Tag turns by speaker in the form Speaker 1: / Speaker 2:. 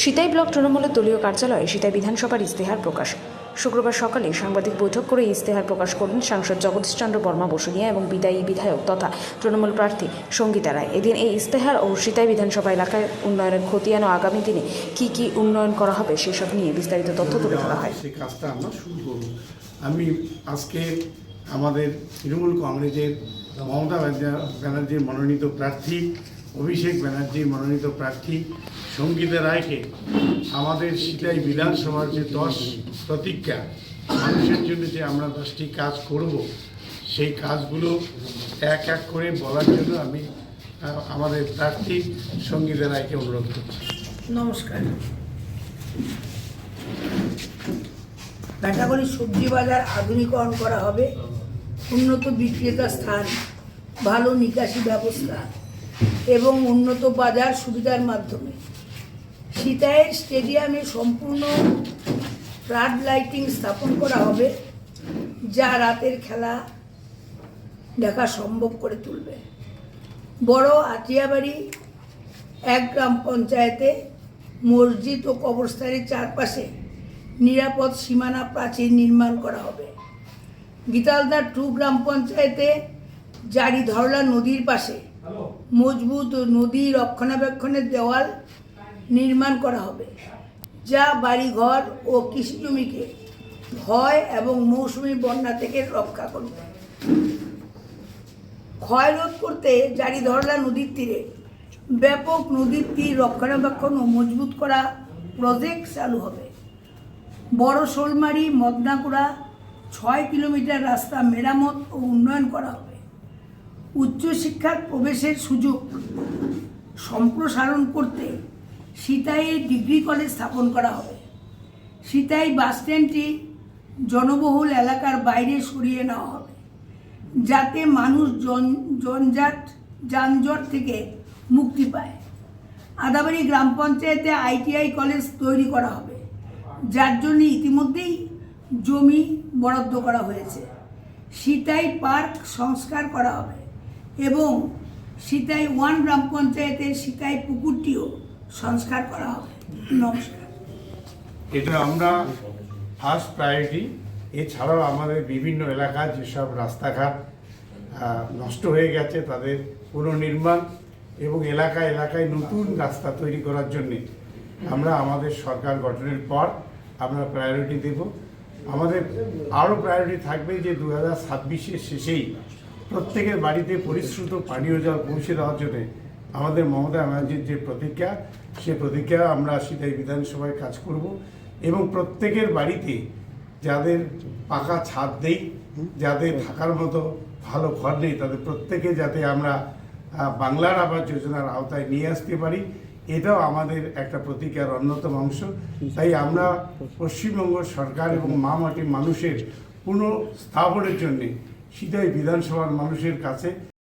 Speaker 1: Sitai block তৃণমূলের দলীয় কার্যালয়ে সিতাই বিধানসভার ইস্তেহার প্রকাশ। শুক্রবার সকালে সাংবাদিক বৈঠক করে ইস্তেহার প্রকাশ করলেন সাংসদ জগদীশ চন্দ্র বর্মা বসুনিয়া এবং বিদায়ী বিধায়ক তথা তৃণমূল প্রার্থী সঙ্গীতা রায়। এদিন এই ইস্তেহার ও সিতাই বিধানসভা এলাকায় উন্নয়নের খতিয়ান ও আগামী দিনে কি উন্নয়ন করা হবে সেসব নিয়ে বিস্তারিত তথ্য তুলে ধরা হয়।
Speaker 2: সেই কাজটা আমরা শুরু করব। আমি আজকে আমাদের তৃণমূল কংগ্রেসের মমতা ব্যানার্জির মনোনীত প্রার্থী, অভিষেক ব্যানার্জির মনোনীত প্রার্থী সঙ্গীতা রায়কে আমাদের সিতাই বিধানসভার যে 10 প্রতিজ্ঞা, মানুষের জন্য যে আমরা 10টি কাজ করব, সেই কাজগুলো এক এক করে বলার জন্য আমি আমাদের প্রার্থী সঙ্গীতা রায়কে অনুরোধ করছি।
Speaker 3: নমস্কার। ভেটাগড়ি সবজি বাজার আধুনিকরণ করা হবে, উন্নত বিক্রেতা স্থান, ভালো নিকাশি ব্যবস্থা এবং উন্নত বাজার সুবিধার মাধ্যমে সিতাইয়ের স্টেডিয়ামে সম্পূর্ণ ফ্লাড লাইটিং স্থাপন করা হবে, যা রাতের খেলা দেখা সম্ভব করে তুলবে। বড় আটিয়াবাড়ি 1 গ্রাম পঞ্চায়েতে মসজিদ ও কবরস্থানের চারপাশে নিরাপদ সীমানা প্রাচীর নির্মাণ করা হবে। গীতালদা 2 গ্রাম পঞ্চায়েতে জারি ধরলা নদীর পাশে মজবুত নদী রক্ষণাবেক্ষণের দেওয়াল নির্মাণ করা হবে, যা বাড়িঘর ও কৃষি জমিকে ভয় এবং মৌসুমি বন্যা থেকে রক্ষা করবে। ক্ষয় রোধ করতে জারি ধরলা নদীর তীরে ব্যাপক নদীর তীর রক্ষণাবেক্ষণ ও মজবুত করা প্রজেক্ট চালু হবে। বড় শোলমারি মদনাকুড়া 6 কিলোমিটার রাস্তা মেরামত ও উন্নয়ন করা হবে। উচ্চশিক্ষার প্রবেশের সুযোগ সম্প্রসারণ করতে সিতাইয়ে ডিগ্রি কলেজ স্থাপন করা হবে। সিতাই বাসস্ট্যান্ডটি জনবহুল এলাকার বাইরে সরিয়ে নেওয়া হবে, যাতে মানুষ যানজট থেকে মুক্তি পায়। আদাবাড়ি গ্রাম পঞ্চায়েতে ITI কলেজ তৈরি করা হবে, যার জন্য ইতিমধ্যেই জমি বরাদ্দ করা হয়েছে। সিতাই পার্ক সংস্কার করা হবে এবং সিতাই 1 গ্রাম পঞ্চায়েতের সিতাই পুকুরটিও সংস্কার করা হবে। নমস্কার।
Speaker 2: এটা আমরা ফার্স্ট প্রায়োরিটি। এছাড়াও আমাদের বিভিন্ন এলাকার যেসব রাস্তাঘাট নষ্ট হয়ে গেছে তাদের পুনর্নির্মাণ এবং এলাকায় এলাকায় নতুন রাস্তা তৈরি করার জন্যে আমরা আমাদের সরকার গঠনের পর আমরা প্রায়োরিটি দেব। আমাদের আরও প্রায়োরিটি থাকবে যে 2026-এর শেষেই প্রত্যেকের বাড়িতে পরিশ্রুত পানীয় জল পৌঁছে দেওয়ার জন্যে আমাদের মমতা ব্যানার্জির যে প্রতিজ্ঞা, সে প্রতিজ্ঞা আমরা সিতাই বিধানসভায় কাজ করব এবং প্রত্যেকের বাড়িতে যাদের পাকা ছাদ নেই, যাদের থাকার মতো ভালো ঘর নেই, তাদের প্রত্যেকে যাতে আমরা বাংলার আবাস যোজনার আওতায় নিয়ে আসতে পারি, এটাও আমাদের একটা প্রতিজ্ঞার অন্যতম অংশ। তাই আমরা পশ্চিমবঙ্গ সরকার এবং মা মাটির মানুষের পুনঃস্থাপনের জন্যে সিতাই বিধানসভার মানুষের কাছে